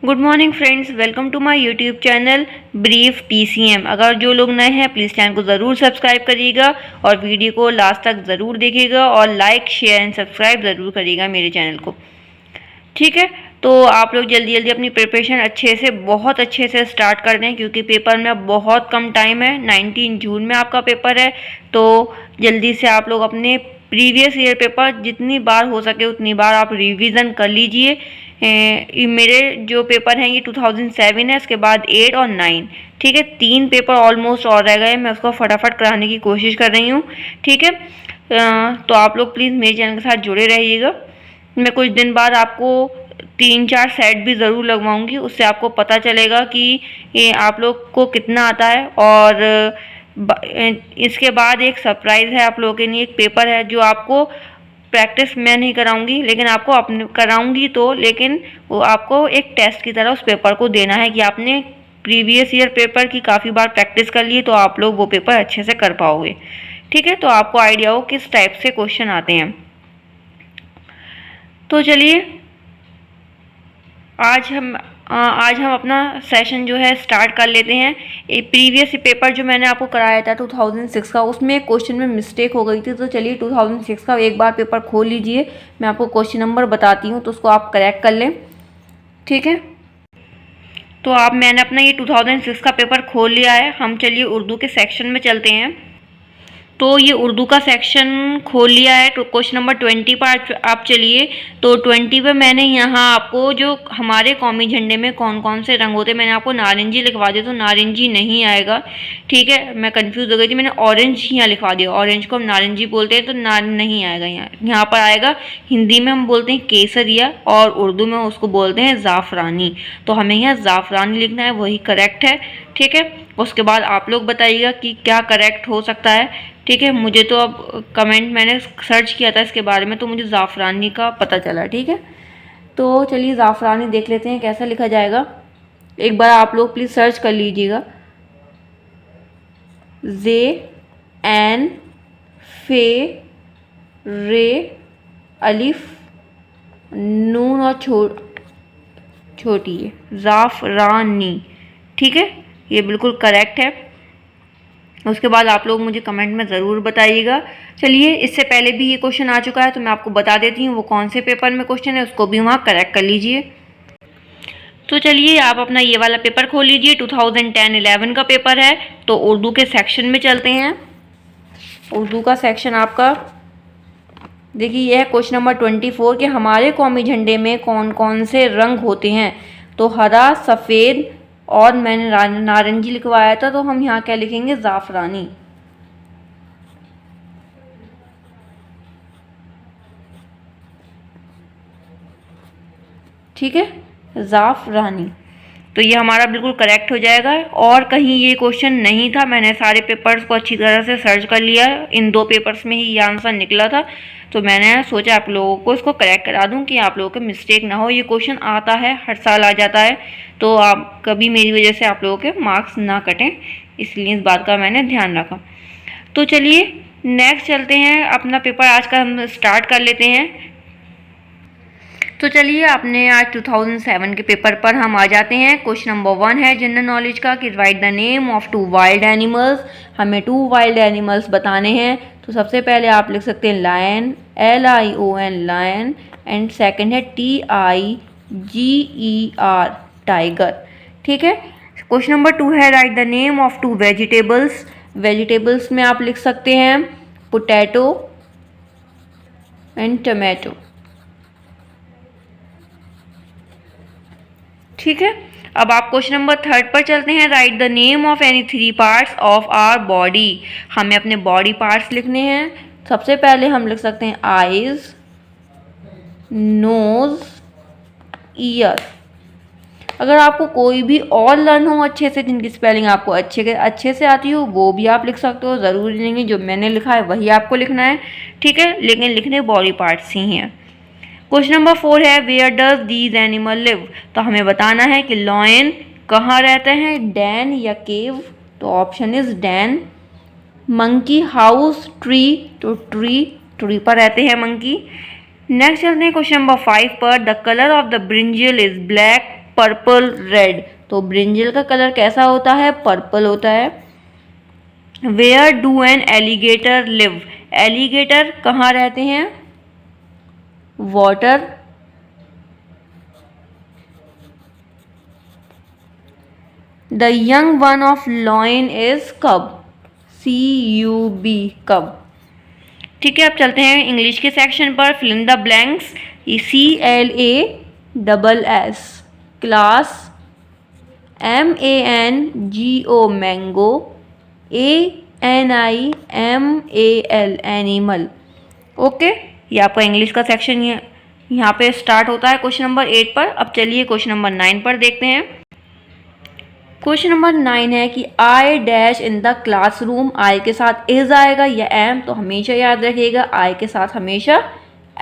Good morning friends, welcome to my YouTube channel brief PCM. अगर जो लोग नए हैं प्लीज़ चैनल को ज़रूर सब्सक्राइब करिएगा और वीडियो को लास्ट तक ज़रूर देखिएगा और लाइक शेयर एंड सब्सक्राइब ज़रूर करिएगा मेरे चैनल को। ठीक है, तो आप लोग जल्दी जल्दी अपनी प्रिपरेशन बहुत अच्छे से स्टार्ट कर दें क्योंकि पेपर में बहुत कम टाइम है। 19 जून में आपका पेपर है, तो जल्दी से आप लोग अपने प्रीवियस ईयर पेपर जितनी बार हो सके उतनी बार आप रिवीजन कर लीजिए। मेरे जो पेपर हैं ये 2007 है, इसके बाद 8 और 9। ठीक है, 3 पेपर ऑलमोस्ट और रह गए, मैं उसको फटाफट कराने की कोशिश कर रही हूँ। ठीक है, तो आप लोग प्लीज़ मेरे चैनल के साथ जुड़े रहिएगा। मैं कुछ दिन बाद आपको 3-4 सेट भी ज़रूर लगवाऊंगी, उससे आपको पता चलेगा कि ये आप लोग को कितना आता है। और इसके बाद एक सरप्राइज़ है आप लोगों के लिए, एक पेपर है जो आपको प्रैक्टिस मैं नहीं कराऊंगी लेकिन आपको अपने कराऊंगी, तो लेकिन वो आपको एक टेस्ट की तरह उस पेपर को देना है कि आपने प्रीवियस ईयर पेपर की काफ़ी बार प्रैक्टिस कर ली तो आप लोग वो पेपर अच्छे से कर पाओगे। ठीक है, तो आपको आइडिया हो किस टाइप से क्वेश्चन आते हैं। तो चलिए आज हम अपना सेशन जो है स्टार्ट कर लेते हैं। एक प्रीवियस पेपर जो मैंने आपको कराया था 2006 का, उसमें क्वेश्चन में मिस्टेक हो गई थी। तो चलिए 2006 का एक बार पेपर खोल लीजिए, मैं आपको क्वेश्चन नंबर बताती हूँ तो उसको आप करेक्ट कर लें। ठीक है, तो मैंने अपना ये 2006 का पेपर खोल लिया है। हम चलिए उर्दू के सेक्शन में चलते हैं। तो ये उर्दू का सेक्शन खोल लिया है, तो क्वेश्चन नंबर 20 पर आप चलिए। तो 20 पे मैंने यहाँ आपको जो हमारे कौमी झंडे में कौन कौन से रंग होते हैं, मैंने आपको नारंगी लिखवा दिया, तो नारंगी नहीं आएगा। ठीक है, मैं कंफ्यूज हो गई थी, मैंने ऑरेंज यहाँ लिखवा दिया। ऑरेंज को हम नारंगी बोलते हैं, तो नहीं आएगा यहाँ पर आएगा। हिंदी में हम बोलते हैं केसरिया और उर्दू में उसको बोलते हैं ज़ाफ़रानी, तो हमें यहाँ ज़ाफ़रानी लिखना है, वही करेक्ट है। ठीक है, उसके बाद आप लोग बताइएगा कि क्या करेक्ट हो सकता है। ठीक है, मुझे तो अब कमेंट मैंने सर्च किया था इसके बारे में तो मुझे ज़ाफ़रानी का पता चला। ठीक है, तो चलिए ज़ाफ़रानी देख लेते हैं कैसा लिखा जाएगा। एक बार आप लोग प्लीज़ सर्च कर लीजिएगा। ज़े एन फे रे अलिफ नून और छोटी है ज़ाफ़रानी। ठीक है, ये बिल्कुल करेक्ट है। उसके बाद आप लोग मुझे कमेंट में ज़रूर बताइएगा। चलिए, इससे पहले भी ये क्वेश्चन आ चुका है तो मैं आपको बता देती हूँ वो कौन से पेपर में क्वेश्चन है, उसको भी वहाँ करेक्ट कर लीजिए। तो चलिए आप अपना ये वाला पेपर खोल लीजिए, 2010-11 का पेपर है। तो उर्दू के सेक्शन में चलते हैं। उर्दू का सेक्शन आपका देखिए, यह है क्वेश्चन नंबर 24 के हमारे कौमी झंडे में कौन कौन से रंग होते हैं। तो हरा, सफ़ेद और मैंने नारंगी लिखवाया था, तो हम यहाँ क्या लिखेंगे, ज़ाफ़रानी। ठीक है, ज़ाफ़रानी, तो ये हमारा बिल्कुल करेक्ट हो जाएगा। और कहीं ये क्वेश्चन नहीं था, मैंने सारे पेपर्स को अच्छी तरह से सर्च कर लिया, इन 2 पेपर्स में ही ये आंसर निकला था, तो मैंने सोचा आप लोगों को इसको करेक्ट करा दूं कि आप लोगों के मिस्टेक ना हो। ये क्वेश्चन आता है, हर साल आ जाता है, तो आप कभी मेरी वजह से आप लोगों के मार्क्स ना कटें, इसलिए इस बात का मैंने ध्यान रखा। तो चलिए नेक्स्ट चलते हैं, अपना पेपर आज का हम स्टार्ट कर लेते हैं। तो चलिए आपने आज 2007 के पेपर पर हम आ जाते हैं। क्वेश्चन नंबर 1 है जनरल नॉलेज का कि right the name of 2 wild animals. हमें 2 वाइल्ड एनिमल्स बताने हैं। तो सबसे पहले आप लिख सकते हैं lion, LION lion, and second है TIGER टाइगर। ठीक है, क्वेश्चन नंबर 2 है write the name of 2 vegetables. Vegetables में आप लिख सकते हैं पोटैटो एंड टमाटो। ठीक है, अब आप क्वेश्चन नंबर 3 पर चलते हैं। Write the name of any 3 parts of our body. हमें अपने बॉडी पार्ट्स लिखने हैं। सबसे पहले हम लिख सकते हैं आईज, नोज, ईयर। अगर आपको कोई भी और लर्न हो अच्छे से, जिनकी स्पेलिंग आपको अच्छे से आती हो, वो भी आप लिख सकते हो। ज़रूरी नहीं है जो मैंने लिखा है वही आपको लिखना है। ठीक है, लेकिन लिखने बॉडी पार्ट्स ही हैं। क्वेश्चन नंबर 4 है where does these animal live. तो हमें बताना है कि लॉयन कहाँ रहते हैं, डैन या केव। तो option is Dan. Monkey house, tree, तो ट्री पर रहते हैं मंकी। नेक्स्ट चलते हैं क्वेश्चन नंबर 5 पर। The colour of the brinjal is black. Purple red. तो ब्रिंजल का कलर कैसा होता है? पर्पल होता है। Where do an alligator live? Alligator कहाँ रहते हैं? Water. The young one of lion is cub? CUB, कब। ठीक है, अब चलते हैं इंग्लिश के सेक्शन पर। Fill in the blanks. CLASS class, MANGO mango, ANIMAL animal. Okay, ये आपका इंग्लिश का सेक्शन यहाँ पे स्टार्ट होता है क्वेश्चन नंबर 8 पर। अब चलिए क्वेश्चन नंबर 9 पर देखते हैं। क्वेश्चन नंबर 9 है कि I dash in the classroom. I के साथ इज आएगा या एम, तो हमेशा याद रखिएगा आई के साथ हमेशा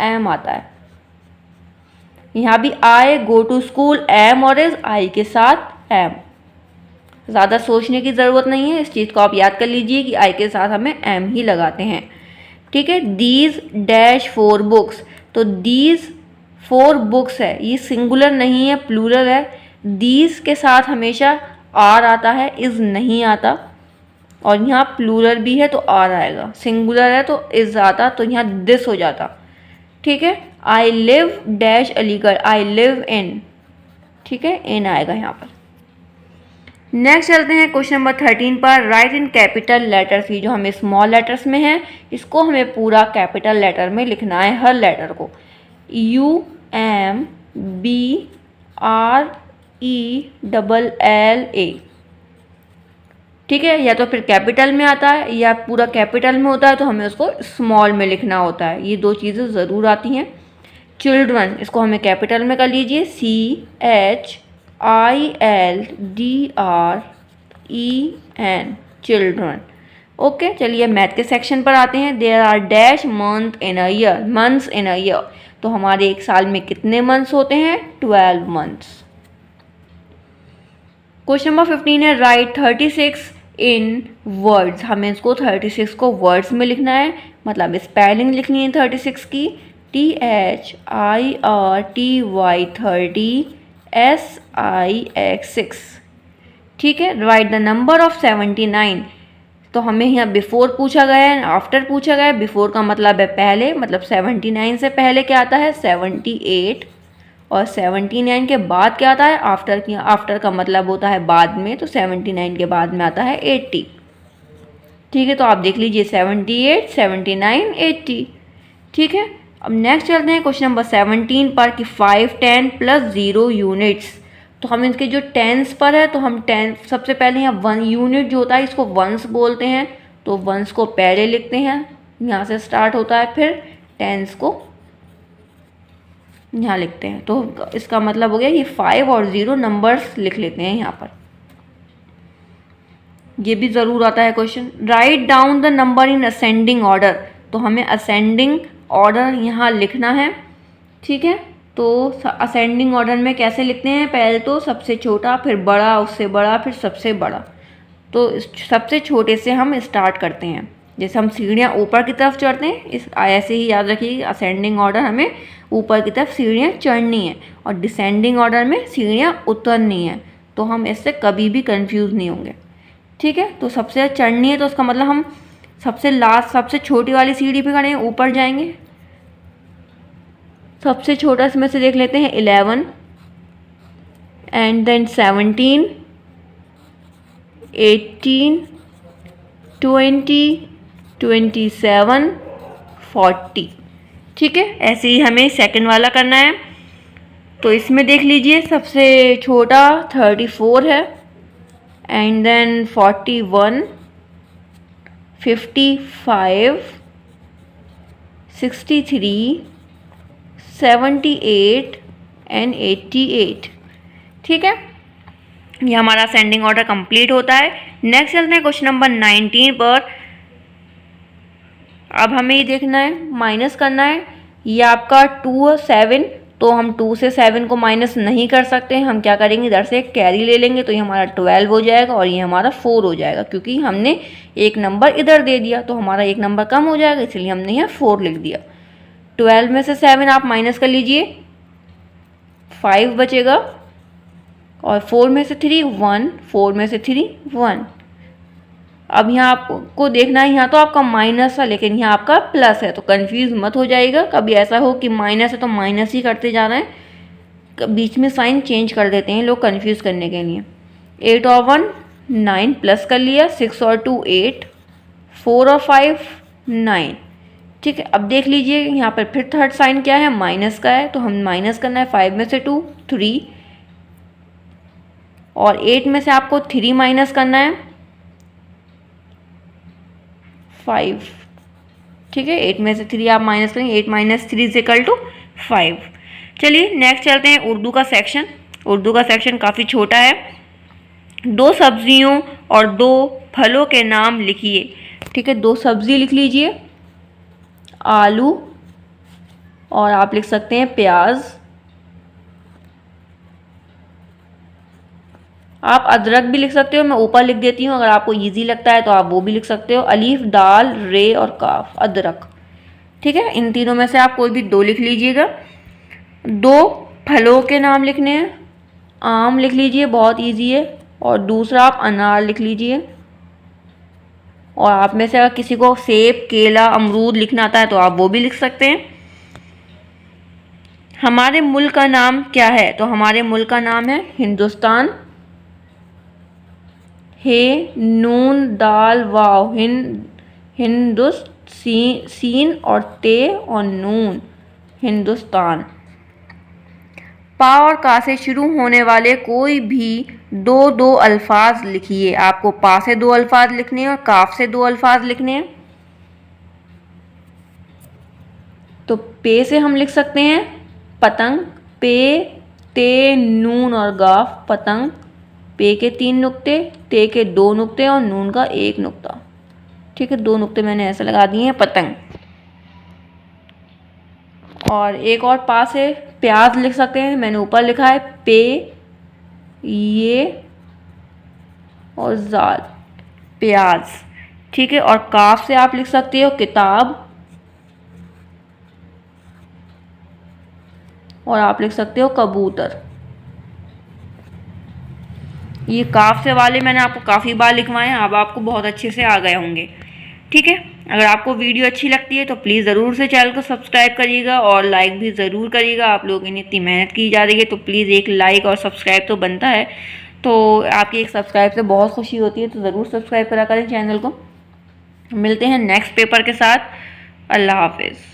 एम आता है। यहाँ भी आई गो टू स्कूल, एम और इज, आई के साथ एम। ज़्यादा सोचने की ज़रूरत नहीं है, इस चीज़ को आप याद कर लीजिए कि आई के साथ हमें एम ही लगाते हैं। ठीक है, दीज डैश 4 बुक्स। तो दीज 4 बुक्स है, ये सिंगुलर नहीं है, प्लूरल है। दीज के साथ हमेशा आर आता है, इज नहीं आता। और यहाँ प्लूरल भी है तो आर आएगा, सिंगुलर है तो इज आता, तो यहाँ दिस हो जाता। ठीक है, I live dash Aligarh, I live in. ठीक है, इन आएगा यहाँ पर। नेक्स्ट चलते हैं क्वेश्चन नंबर 13 पर। Right in capital letters. ये जो हमें स्मॉल लेटर्स में है, इसको हमें पूरा कैपिटल लेटर में लिखना है, हर लेटर को। UMBRELLA। ठीक है, या तो फिर कैपिटल में आता है या पूरा कैपिटल में होता है, तो हमें उसको स्मॉल में लिखना होता है। ये 2 चीज़ें ज़रूर आती हैं। चिल्ड्रन, इसको हमें कैपिटल में कर लीजिए, CHILDREN, चिल्ड्रन। ओके, चलिए मैथ के सेक्शन पर आते हैं। There are dash month in a year, months in a year. तो हमारे एक साल में कितने मंथ्स होते हैं? 12 मंथ्स। क्वेश्चन नंबर 15 है राइट 36 इन वर्ड्स। हमें इसको 36 को वर्ड्स में लिखना है, मतलब स्पेलिंग लिखनी है 36 की। THIRTY 30 SIX। ठीक है, राइट द नंबर ऑफ 79। तो हमें यहाँ बिफोर पूछा गया है, आफ्टर पूछा गया है। बिफोर का मतलब है पहले, मतलब 79 से पहले क्या आता है? 78। और 79 के बाद क्या आता है? आफ्टर की। आफ्टर का मतलब होता है बाद में, तो 79 के बाद में आता है 80। ठीक है, तो आप देख लीजिए 78, 79, 80। ठीक है, अब नेक्स्ट चलते हैं क्वेश्चन नंबर 17 पर कि 5, 10 प्लस 0 यूनिट्स। तो हम इनके जो टेंस पर है, तो हम 10 सबसे पहले यहाँ 1 यूनिट जो होता है इसको वंस बोलते हैं, तो वंस को पहले लिखते हैं, यहाँ से स्टार्ट होता है, फिर टेंस को यहाँ लिखते हैं। तो इसका मतलब हो गया ये 5 और 0 नंबर्स लिख लेते हैं यहाँ पर। ये भी ज़रूर आता है question. Write down the number in ascending order. तो हमें असेंडिंग ऑर्डर यहाँ लिखना है। ठीक है, तो असेंडिंग ऑर्डर में कैसे लिखते हैं? पहले तो सबसे छोटा, फिर बड़ा, उससे बड़ा, फिर सबसे बड़ा। तो सबसे छोटे से हम स्टार्ट करते हैं। जैसे हम सीढ़ियाँ ऊपर की तरफ चढ़ते हैं, इस ऐसे ही याद रखिए असेंडिंग ऑर्डर हमें ऊपर की तरफ सीढ़ियाँ चढ़नी है, और डिसेंडिंग ऑर्डर में सीढ़ियाँ उतरनी है। तो हम इससे कभी भी कंफ्यूज नहीं होंगे। ठीक है, तो सबसे चढ़नी है तो उसका मतलब हम सबसे लास्ट, सबसे छोटी वाली सीढ़ी पे खड़े हैं, ऊपर जाएंगे। सबसे छोटा इसमें से देख लेते हैं 11, एंड देन 17, 18, 20, 27, 40। ठीक है, ऐसे ही हमें सेकंड वाला करना है। तो इसमें देख लीजिए सबसे छोटा 34 है, एंड देन 41, 55, 63, 78 एंड 88। ठीक है, ये हमारा असेंडिंग ऑर्डर कंप्लीट होता है। नेक्स्ट चलते हैं क्वेश्चन नंबर 19 पर। अब हमें ये देखना है, माइनस करना है। ये आपका 2 और 7, तो हम 2 से 7 को माइनस नहीं कर सकते। हम क्या करेंगे, इधर से कैरी ले लेंगे, तो ये हमारा 12 हो जाएगा और ये हमारा 4 हो जाएगा, क्योंकि हमने एक नंबर इधर दे दिया, तो हमारा एक नंबर कम हो जाएगा, इसलिए हमने यहाँ 4 लिख दिया। 12 में से 7 आप माइनस कर लीजिए, 5 बचेगा, और 4 में से 3 1, 4 में से 3 1। अब यहाँ आपको देखना है, यहाँ तो आपका माइनस है लेकिन यहाँ आपका प्लस है, तो कंफ्यूज मत हो जाएगा। कभी ऐसा हो कि माइनस है तो माइनस ही करते जा रहे हैं, बीच में साइन चेंज कर देते हैं लोग कंफ्यूज करने के लिए। 8 और 1 9 प्लस कर लिया, 6 और 2 8, 4 और 5 9। ठीक है, अब देख लीजिए यहाँ पर फिर थर्ड साइन क्या है, माइनस का है, तो हम माइनस करना है। 5 में से 2 3 और 8 में से आपको 3 माइनस करना है 5। ठीक है, 8 में से 3 आप माइनस करेंगे, 8 माइनस 3 इज इक्वल टू 5। चलिए नेक्स्ट चलते हैं उर्दू का सेक्शन। उर्दू का सेक्शन काफ़ी छोटा है। 2 सब्जियों और 2 फलों के नाम लिखिए। ठीक है, 2 सब्जी लिख लीजिए, आलू और आप लिख सकते हैं प्याज। आप अदरक भी लिख सकते हो, मैं ऊपर लिख देती हूँ, अगर आपको इजी लगता है तो आप वो भी लिख सकते हो। अलीफ दाल रे और काफ अदरक। ठीक है, इन तीनों में से आप कोई भी 2 लिख लीजिएगा। 2 फलों के नाम लिखने हैं, आम लिख लीजिए, बहुत इजी है, और दूसरा आप अनार लिख लीजिए। और आप में से अगर किसी को सेब केला अमरूद लिखना आता है तो आप वो भी लिख सकते हैं। हमारे मुल्क का नाम क्या है, तो हमारे मुल्क का नाम है हिंदुस्तान। हे नून दाल वाव हिंदुस सीन और ते और नून हिंदुस्तान। पा और का से शुरू होने वाले कोई भी 2 अल्फाज लिखिए। आपको पा से 2 अल्फाज लिखने हैं और काफ से 2 अल्फाज लिखने हैं। तो पे से हम लिख सकते हैं पतंग, पे ते नून और गाफ पतंग। पे के 3 नुक्ते, ते के 2 नुक्ते और नून का 1 नुक्ता। ठीक है, 2 नुक्ते मैंने ऐसे लगा दिए हैं, पतंग। और एक और पा से प्याज लिख सकते हैं, मैंने ऊपर लिखा है पे ये और जाल प्याज। ठीक है, और काफ से आप लिख सकते हो किताब, और आप लिख सकते हो कबूतर। ये काफ से वाले मैंने आपको काफ़ी बार लिखवाए हैं, अब आपको बहुत अच्छे से आ गए होंगे। ठीक है, अगर आपको वीडियो अच्छी लगती है तो प्लीज़ ज़रूर से चैनल को सब्सक्राइब करिएगा और लाइक भी ज़रूर करिएगा। आप लोगों की इतनी मेहनत की जा रही है तो प्लीज़ एक लाइक और सब्सक्राइब तो बनता है, तो आपकी एक सब्सक्राइब से बहुत खुशी होती है, तो ज़रूर सब्सक्राइब करा करें चैनल को। मिलते हैं नेक्स्ट पेपर के साथ। अल्लाह हाफिज़।